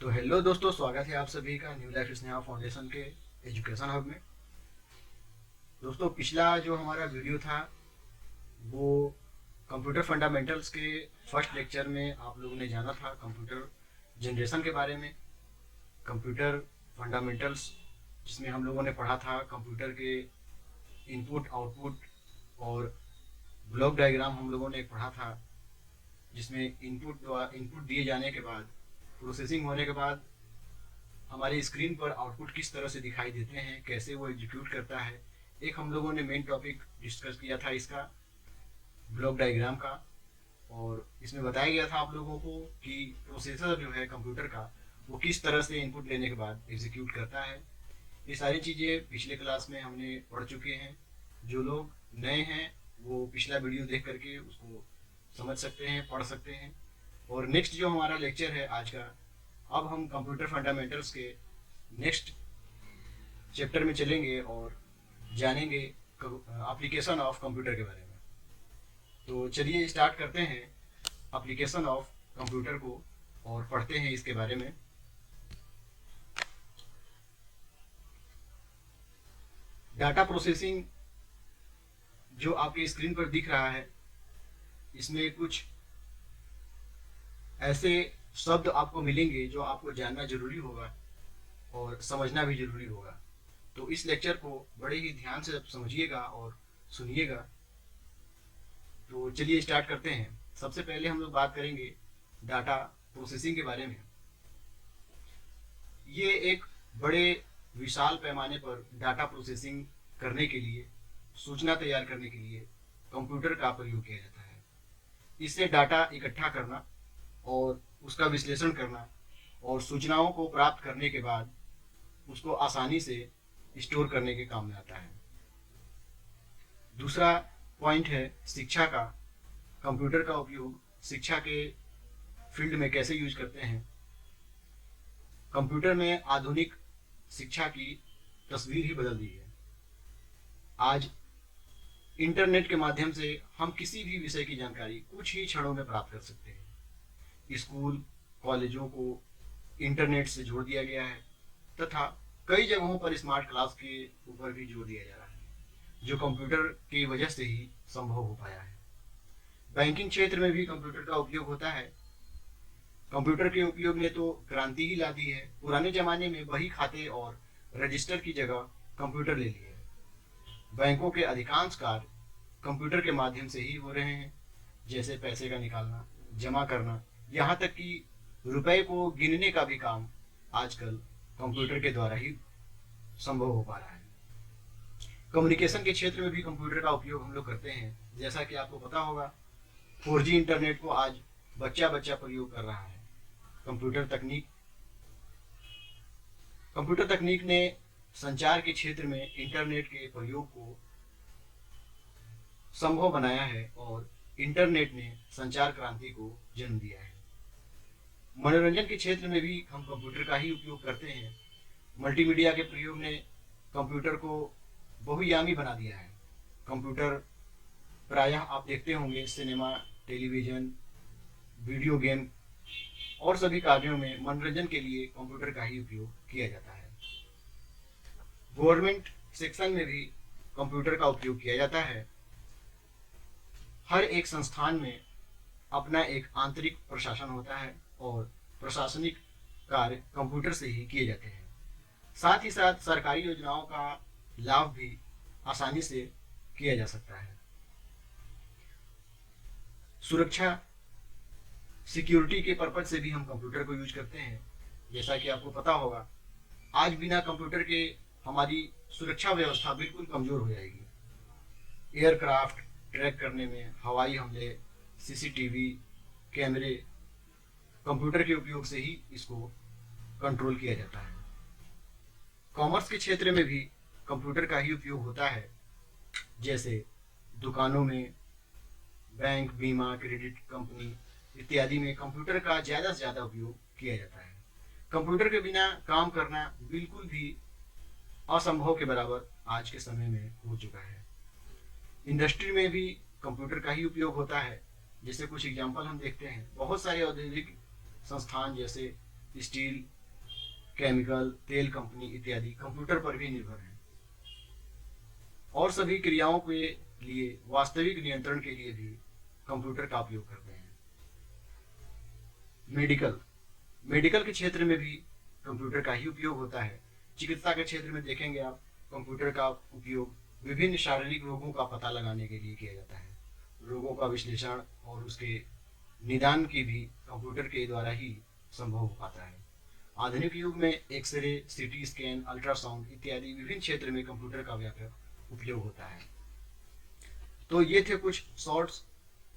तो हेलो दोस्तों, स्वागत है आप सभी का न्यू लाइफ स्नेहा फाउंडेशन के एजुकेशन हब में। दोस्तों, पिछला जो हमारा वीडियो था वो कंप्यूटर फंडामेंटल्स के फर्स्ट लेक्चर में आप लोगों ने जाना था कंप्यूटर जनरेशन के बारे में। कंप्यूटर फंडामेंटल्स जिसमें हम लोगों ने पढ़ा था कंप्यूटर के इनपुट आउटपुट और ब्लॉक डायग्राम हम लोगों ने पढ़ा था, जिसमें इनपुट दिए जाने के बाद प्रोसेसिंग होने के बाद हमारी स्क्रीन पर आउटपुट किस तरह से दिखाई देते हैं, कैसे वो एग्जीक्यूट करता है। एक हम लोगों ने मेन टॉपिक डिस्कस किया था इसका, ब्लॉक डायग्राम का। और इसमें बताया गया था आप लोगों को कि प्रोसेसर जो है कंप्यूटर का वो किस तरह से इनपुट लेने के बाद एग्जीक्यूट करता है। ये सारी चीज़ें पिछले क्लास में हमने पढ़ चुके हैं। जो लोग नए हैं वो पिछला वीडियो देख करके उसको समझ सकते हैं, पढ़ सकते हैं। और नेक्स्ट जो हमारा लेक्चर है आज का, अब हम कंप्यूटर फंडामेंटल्स के नेक्स्ट चैप्टर में चलेंगे और जानेंगे एप्लीकेशन ऑफ कंप्यूटर के बारे में। तो चलिए स्टार्ट करते हैं एप्लीकेशन ऑफ कंप्यूटर को और पढ़ते हैं इसके बारे में। डाटा प्रोसेसिंग जो आपकी स्क्रीन पर दिख रहा है, इसमें कुछ ऐसे शब्द आपको मिलेंगे जो आपको जानना जरूरी होगा और समझना भी जरूरी होगा। तो इस लेक्चर को बड़े ही ध्यान से समझिएगा और सुनिएगा। तो चलिए स्टार्ट करते हैं। सबसे पहले हम लोग बात करेंगे डाटा प्रोसेसिंग के बारे में। ये एक बड़े विशाल पैमाने पर डाटा प्रोसेसिंग करने के लिए, सूचना तैयार करने के लिए कंप्यूटर का प्रयोग किया जाता है। इससे डाटा इकट्ठा करना और उसका विश्लेषण करना और सूचनाओं को प्राप्त करने के बाद उसको आसानी से स्टोर करने के काम में आता है। दूसरा पॉइंट है शिक्षा का। कंप्यूटर का उपयोग शिक्षा के फील्ड में कैसे यूज करते हैं। कंप्यूटर ने आधुनिक शिक्षा की तस्वीर ही बदल दी है। आज इंटरनेट के माध्यम से हम किसी भी विषय की जानकारी कुछ ही क्षणों में प्राप्त कर सकते हैं। स्कूल कॉलेजों को इंटरनेट से जोड़ दिया गया है तथा कई जगहों पर स्मार्ट क्लास के ऊपर भी जोर दिया जा रहा है, जो कंप्यूटर की वजह से ही संभव हो पाया है। बैंकिंग क्षेत्र में भी कंप्यूटर का उपयोग होता है। कंप्यूटर के उपयोग ने तो क्रांति ही ला दी है। पुराने जमाने में बही खाते और रजिस्टर की जगह कंप्यूटर ले लिए है। बैंकों के अधिकांश कार्य कंप्यूटर के माध्यम से ही हो रहे हैं, जैसे पैसे का निकालना, जमा करना, यहाँ तक कि रुपए को गिनने का भी काम आजकल कंप्यूटर के द्वारा ही संभव हो पा रहा है। कम्युनिकेशन के क्षेत्र में भी कंप्यूटर का उपयोग हम लोग करते हैं। जैसा कि आपको पता होगा, 4G इंटरनेट को आज बच्चा बच्चा प्रयोग कर रहा है। कंप्यूटर तकनीक ने संचार के क्षेत्र में इंटरनेट के प्रयोग को संभव बनाया है और इंटरनेट ने संचार क्रांति को जन्म दिया है। मनोरंजन के क्षेत्र में भी हम कंप्यूटर का ही उपयोग करते हैं। मल्टीमीडिया के प्रयोग ने कंप्यूटर को बहुआयामी बना दिया है। कंप्यूटर प्रायः आप देखते होंगे सिनेमा, टेलीविजन, वीडियो गेम और सभी कार्यों में मनोरंजन के लिए कंप्यूटर का ही उपयोग किया जाता है। गवर्नमेंट सेक्शन में भी कंप्यूटर का उपयोग किया जाता है। हर एक संस्थान में अपना एक आंतरिक प्रशासन होता है और प्रशासनिक कार्य कंप्यूटर से ही किए जाते हैं। साथ ही साथ सरकारी योजनाओं का लाभ भी आसानी से किया जा सकता है। सुरक्षा, सिक्योरिटी के पर्पज से भी हम कंप्यूटर को यूज करते हैं। जैसा कि आपको पता होगा, आज बिना कंप्यूटर के हमारी सुरक्षा व्यवस्था बिल्कुल कमजोर हो जाएगी। एयरक्राफ्ट ट्रैक करने में, हवाई हमले, सीसीटीवी कैमरे, कंप्यूटर के उपयोग से ही इसको कंट्रोल किया जाता है। कॉमर्स के क्षेत्र में भी कंप्यूटर का ही उपयोग होता है। जैसे दुकानों में, बैंक, बीमा, क्रेडिट कंपनी इत्यादि में कंप्यूटर का ज़्यादा से ज़्यादा उपयोग किया जाता है। कंप्यूटर के बिना काम करना बिल्कुल भी असंभव के बराबर आज के समय में हो चुका है। इंडस्ट्री में भी कंप्यूटर का ही उपयोग होता है। जैसे कुछ एग्जाम्पल हम देखते हैं, बहुत सारे औद्योगिक संस्थान जैसे स्टील, केमिकल, तेल कंपनी इत्यादि कंप्यूटर पर भी निर्भर हैं और सभी क्रियाओं के लिए वास्तविक नियंत्रण के लिए भी कंप्यूटर का उपयोग करते हैं। मेडिकल मेडिकल के क्षेत्र में भी कंप्यूटर का ही उपयोग होता है। चिकित्सा के क्षेत्र में देखेंगे आप, कंप्यूटर का उपयोग विभिन्न शारीरिक रोगों का पता लगाने के लिए किया जाता है। रोगों का विश्लेषण और उसके निदान की भी कंप्यूटर के द्वारा ही संभव हो पाता है। आधुनिक युग में एक्सरे, सीटी स्कैन, अल्ट्रासाउंड इत्यादि विभिन्न क्षेत्र में कंप्यूटर का व्यापक उपयोग होता है। तो ये थे कुछ शॉर्ट्स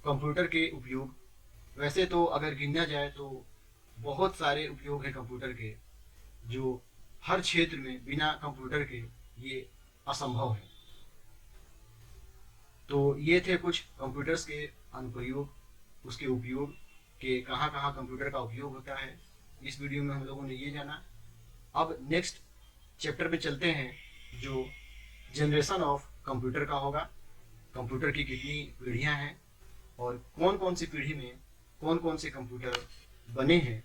कंप्यूटर के उपयोग। वैसे तो अगर गिना जाए तो बहुत सारे उपयोग हैं कंप्यूटर के, जो हर क्षेत्र में बिना कंप्यूटर के ये असंभव है। तो ये थे कुछ कंप्यूटर्स के अनुप्रयोग, उसके उपयोग के कहाँ कहाँ कंप्यूटर का उपयोग होता है। इस वीडियो में हम लोगों ने ये जाना। अब नेक्स्ट चैप्टर पे चलते हैं, जो जनरेशन ऑफ कंप्यूटर का होगा। कंप्यूटर की कितनी पीढ़ियाँ हैं और कौन कौन सी पीढ़ी में कौन कौन से कंप्यूटर बने हैं,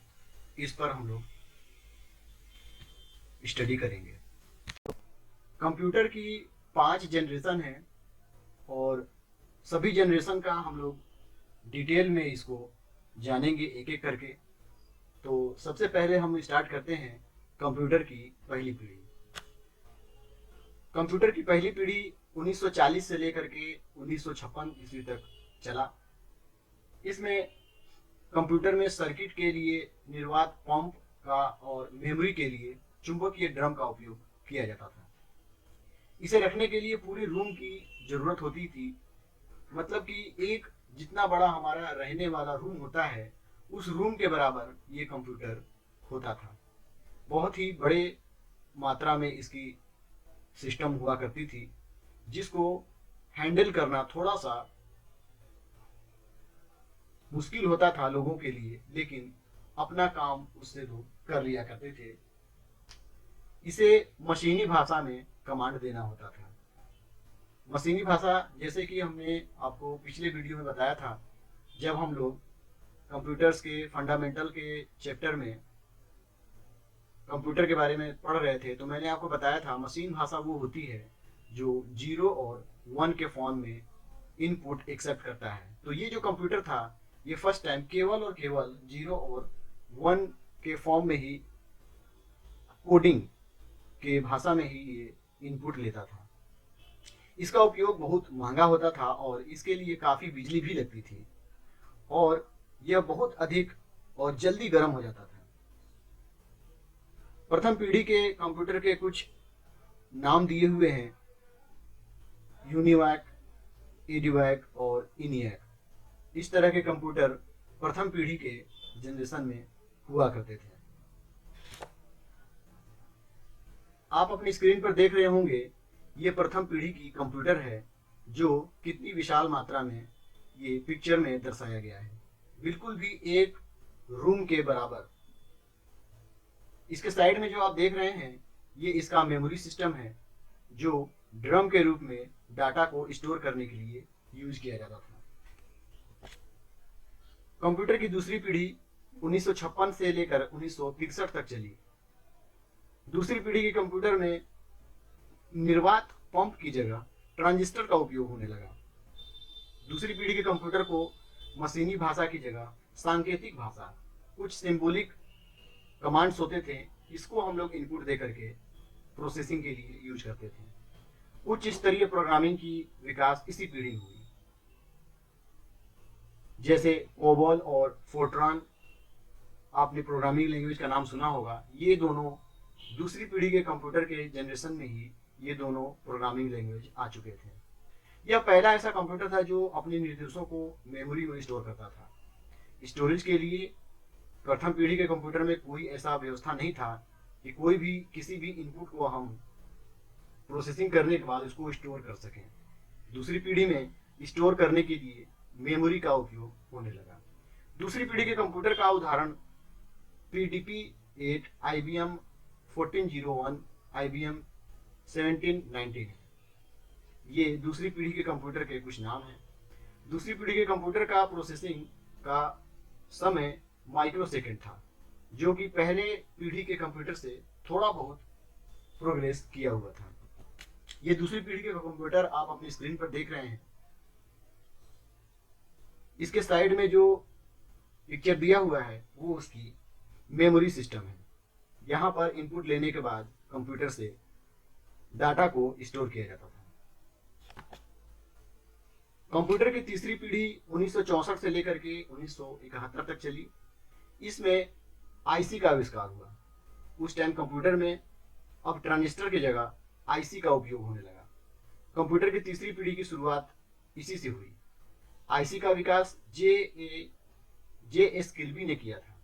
इस पर हम लोग स्टडी करेंगे। कंप्यूटर की 5 जनरेशन हैं और सभी जनरेशन का हम लोग डिटेल में इसको जानेंगे एक एक करके। तो सबसे पहले हम स्टार्ट करते हैं कंप्यूटर की पहली पीढ़ी। कंप्यूटर की पहली पीढ़ी 1940 से लेकर के 1956 ईस्वी तक चला। इसमें कंप्यूटर में सर्किट के लिए निर्वात पंप का और मेमोरी के लिए चुंबकीय ड्रम का उपयोग किया जाता था। इसे रखने के लिए पूरे रूम की जरूरत होती थी। मतलब कि एक जितना बड़ा हमारा रहने वाला रूम होता है, उस रूम के बराबर ये कंप्यूटर होता था। बहुत ही बड़े मात्रा में इसकी सिस्टम हुआ करती थी, जिसको हैंडल करना थोड़ा सा मुश्किल होता था लोगों के लिए, लेकिन अपना काम उससे लोग कर लिया करते थे। इसे मशीनी भाषा में कमांड देना होता था। मशीनी भाषा, जैसे कि हमने आपको पिछले वीडियो में बताया था, जब हम लोग कंप्यूटर्स के फंडामेंटल के चैप्टर में कंप्यूटर के बारे में पढ़ रहे थे, तो मैंने आपको बताया था मशीन भाषा वो होती है जो 0 और 1 के फॉर्म में इनपुट एक्सेप्ट करता है। तो ये जो कंप्यूटर था, ये फर्स्ट टाइम केवल और केवल 0 और 1 के फॉर्म में ही कोडिंग के भाषा में ही ये इनपुट लेता था। इसका उपयोग बहुत महंगा होता था और इसके लिए काफ़ी बिजली भी लगती थी और यह बहुत अधिक और जल्दी गर्म हो जाता था। प्रथम पीढ़ी के कंप्यूटर के कुछ नाम दिए हुए हैं, यूनिवैक, एडिवैक और इनियैक। इस तरह के कंप्यूटर प्रथम पीढ़ी के जनरेशन में हुआ करते थे। आप अपनी स्क्रीन पर देख रहे होंगे, ये प्रथम पीढ़ी की कंप्यूटर है, जो कितनी विशाल मात्रा में ये पिक्चर में दर्शाया गया है, बिल्कुल भी एक रूम के बराबर। इसके साइड में जो आप देख रहे हैं, ये इसका मेमोरी सिस्टम है, जो ड्रम के रूप में डाटा को स्टोर करने के लिए यूज किया जाता था। कंप्यूटर की दूसरी पीढ़ी 1956 से लेकर 1963 तक चली। दूसरी पीढ़ी के कंप्यूटर में निर्वात पंप की जगह ट्रांजिस्टर का उपयोग होने लगा। दूसरी पीढ़ी के कंप्यूटर को मशीनी भाषा की जगह सांकेतिक भाषा, कुछ सिंबॉलिक कमांड्स होते थे, इसको हम लोग इनपुट दे करके प्रोसेसिंग के लिए यूज करते थे। उच्च स्तरीय प्रोग्रामिंग की विकास इसी पीढ़ी में हुई, जैसे कोबॉल और फोर्ट्रान। आपने प्रोग्रामिंग लैंग्वेज का नाम सुना होगा। ये दोनों दूसरी पीढ़ी के कंप्यूटर के जनरेशन में ही ये दोनों प्रोग्रामिंग लैंग्वेज आ चुके थे। यह पहला ऐसा कंप्यूटर था जो अपने निर्देशों को मेमोरी में स्टोर करता था। स्टोरेज के लिए प्रथम पीढ़ी के कंप्यूटर में कोई ऐसा व्यवस्था नहीं था कि कोई भी किसी भी इनपुट को हम प्रोसेसिंग करने के बाद उसको स्टोर कर सकें। दूसरी पीढ़ी में स्टोर करने के लिए मेमोरी का उपयोग होने लगा। दूसरी पीढ़ी के कंप्यूटर का उदाहरण PDP-8, IBM 1401, IBM 1790 है। ये दूसरी पीढ़ी के कंप्यूटर के कुछ नाम हैं। दूसरी पीढ़ी के कंप्यूटर का प्रोसेसिंग का समय माइक्रो सेकेंड था। जो कि पहले पीढ़ी के कंप्यूटर से थोड़ा बहुत प्रोग्रेस किया हुआ था। ये दूसरी पीढ़ी के कंप्यूटर आप अपनी स्क्रीन पर देख रहे हैं। इसके साइड में जो पिक्चर दिया हुआ है वो उसकी मेमोरी सिस्टम है। यहाँ पर इनपुट लेने के बाद कंप्यूटर से डाटा को स्टोर किया जाता था। कंप्यूटर की तीसरी पीढ़ी 1964 से लेकर के 1971 तक चली। इसमें आईसी का आविष्कार हुआ। उस टाइम कंप्यूटर में अब ट्रांजिस्टर की जगह आईसी का उपयोग होने लगा। कंप्यूटर की तीसरी पीढ़ी की शुरुआत इसी से हुई। आईसी का विकास जे एस किल्बी ने किया था।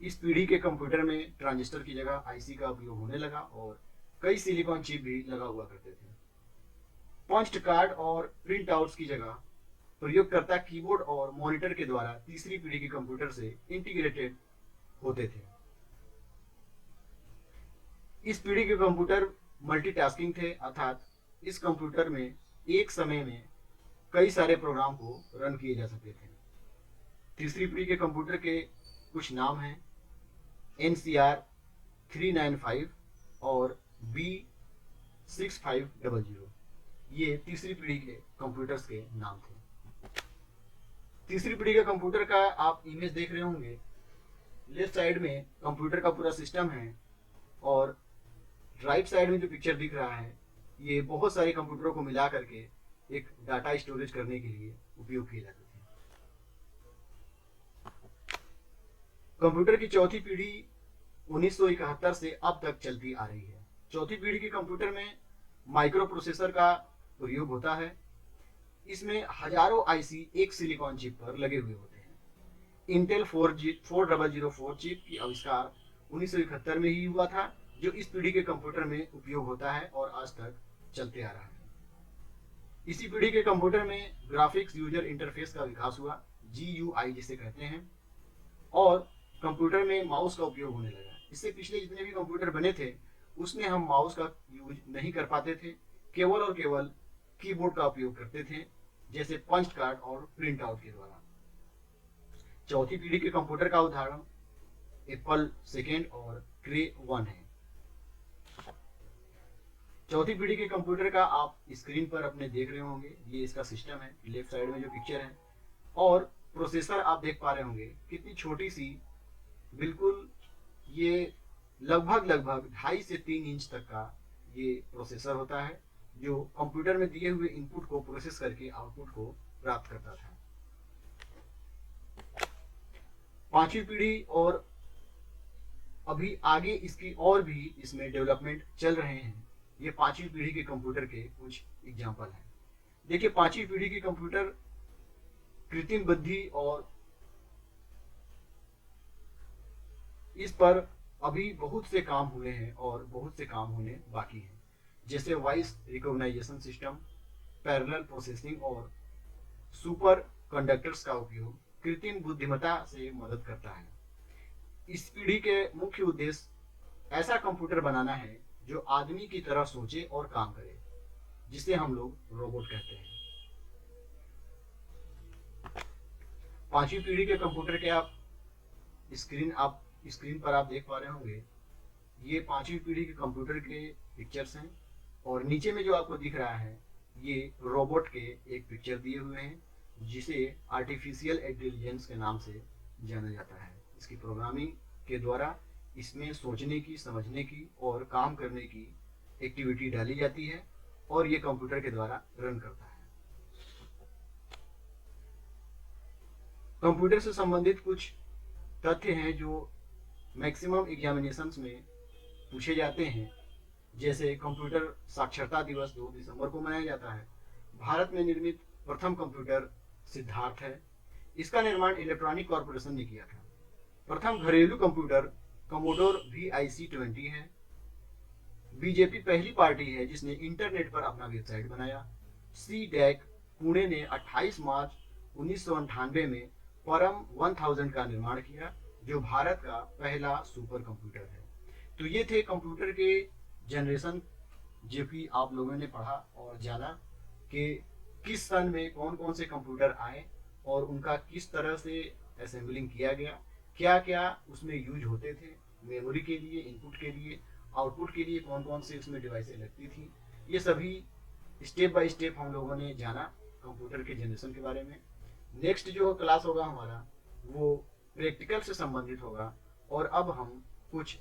इस पीढ़ी के कंप्यूटर में ट्रांजिस्टर की जगह आईसी का उपयोग होने लगा और कई सिलिकॉन चिप भी लगा हुआ करते थे। पंच्ड कार्ड और प्रिंट आउट्स की जगह प्रयोगकर्ता कीबोर्ड और मॉनिटर के द्वारा तीसरी पीढ़ी के कंप्यूटर से इंटीग्रेटेड होते थे। इस पीढ़ी के कंप्यूटर मल्टीटास्किंग थे, अर्थात इस कंप्यूटर में एक समय में कई सारे प्रोग्राम को रन किए जा सकते थे। तीसरी पीढ़ी के कंप्यूटर के कुछ नाम हैं NCR 395 और B6500। ये तीसरी पीढ़ी के कंप्यूटर्स के नाम थे। तीसरी पीढ़ी के कंप्यूटर का आप इमेज देख रहे होंगे। लेफ्ट साइड में कंप्यूटर का पूरा सिस्टम है और राइट साइड में जो पिक्चर दिख रहा है ये बहुत सारे कंप्यूटरों को मिला करके एक डाटा स्टोरेज करने के लिए उपयोग किए जाते थे। कंप्यूटर की चौथी पीढ़ी 1971 से अब तक चलती आ रही है। चौथी पीढ़ी के कंप्यूटर में माइक्रो प्रोसेसर का प्रयोग होता है। इसमें हजारों आईसी एक सिलिकॉन चिप पर लगे हुए होते हैं। इंटेल 4004 चिप की आविष्कार 1971 में ही हुआ था, जो इस पीढ़ी के कंप्यूटर में उपयोग होता है और आज तक चलते आ रहा है। इसी पीढ़ी के कंप्यूटर में ग्राफिक्स यूजर इंटरफेस का विकास हुआ, GUI जिसे कहते हैं, और कंप्यूटर में माउस का उपयोग होने लगा। इससे पिछले जितने भी कंप्यूटर बने थे उसमें हम माउस का यूज नहीं कर पाते थे, केवल और केवल कीबोर्ड का उपयोग करते थे, जैसे पंच कार्ड और प्रिंट आउट के द्वारा। चौथी पीढ़ी के कंप्यूटर का उदाहरण एप्पल सेकेंड और क्रे 1 है। चौथी पीढ़ी के कंप्यूटर का आप स्क्रीन पर अपने देख रहे होंगे, ये इसका सिस्टम है। लेफ्ट साइड में जो पिक्चर है और प्रोसेसर आप देख पा रहे होंगे कितनी छोटी सी, बिल्कुल ये लगभग 2.5 से 3 इंच तक का ये प्रोसेसर होता है, जो कंप्यूटर में दिए हुए इनपुट को प्रोसेस करके आउटपुट को प्राप्त करता था। पांचवी पीढ़ी और अभी आगे इसकी और भी इसमें डेवलपमेंट चल रहे हैं। ये पांचवी पीढ़ी के कंप्यूटर के कुछ एग्जाम्पल हैं। देखिए, पांचवी पीढ़ी के कंप्यूटर कृत्रिम बुद्धि और इस पर अभी बहुत से काम हुए हैं और बहुत से काम होने बाकी हैं, जैसे voice recognization system, parallel processing और सुपर कंडक्टर्स का उपयोग कृत्रिम बुद्धिमत्ता से मदद करता है। इस पीढ़ी के मुख्य उद्देश्य ऐसा कंप्यूटर बनाना है जो आदमी की तरह सोचे और काम करे, जिसे हम लोग रोबोट कहते हैं। पांचवी पीढ़ी के कंप्यूटर के आप स्क्रीन पर आप देख पा रहे होंगे, ये पांचवी पीढ़ी के कंप्यूटर के पिक्चर्स हैं और नीचे में जो आपको दिख रहा है ये रोबोट के एक पिक्चर दिए हुए हैं, जिसे आर्टिफिशियल इंटेलिजेंस के नाम से जाना जाता है। इसकी प्रोग्रामिंग के द्वारा इसमें सोचने की, समझने की और काम करने की एक्टिविटी डाली जाती है और ये कंप्यूटर के द्वारा रन करता है। कंप्यूटर से संबंधित कुछ तथ्य हैं जो मैक्सिमम एग्जामिनेशंस में पूछे जाते हैं, जैसे कंप्यूटर साक्षरता दिवस 2 दिसंबर को मनाया जाता है। भारत में निर्मित प्रथम कंप्यूटर सिद्धार्थ है। इसका निर्माण इलेक्ट्रॉनिक कॉर्पोरेशन ने किया था। प्रथम घरेलू कंप्यूटर कमोडोर VIC-20 है। बीजेपी पहली पार्टी है जिसने इंटरनेट पर अपना वेबसाइट बनाया। CDEC पुणे ने 28 मार्च 1998 में परम 1000 का निर्माण किया, जो भारत का पहला सुपर कंप्यूटर है। तो ये थे कंप्यूटर के जनरेशन, जो कि आप लोगों ने पढ़ा और जाना कि किस सन में कौन कौन से कंप्यूटर आए और उनका किस तरह से असेंबलिंग किया गया, क्या क्या उसमें यूज होते थे, मेमोरी के लिए, इनपुट के लिए, आउटपुट के लिए कौन कौन से उसमें डिवाइसें लगती थी। ये सभी स्टेप बाय स्टेप हम लोगों ने जाना कंप्यूटर के जनरेशन के बारे में। नेक्स्ट जो क्लास होगा हमारा वो प्रैक्टिकल से संबंधित होगा, और अब हम कुछ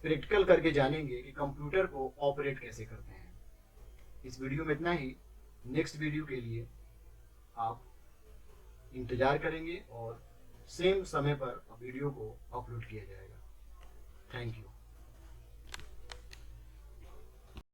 प्रैक्टिकल करके जानेंगे कि कंप्यूटर को ऑपरेट कैसे करते हैं। इस वीडियो में इतना ही। नेक्स्ट वीडियो के लिए आप इंतज़ार करेंगे और सेम समय पर वीडियो को अपलोड किया जाएगा। Thank you.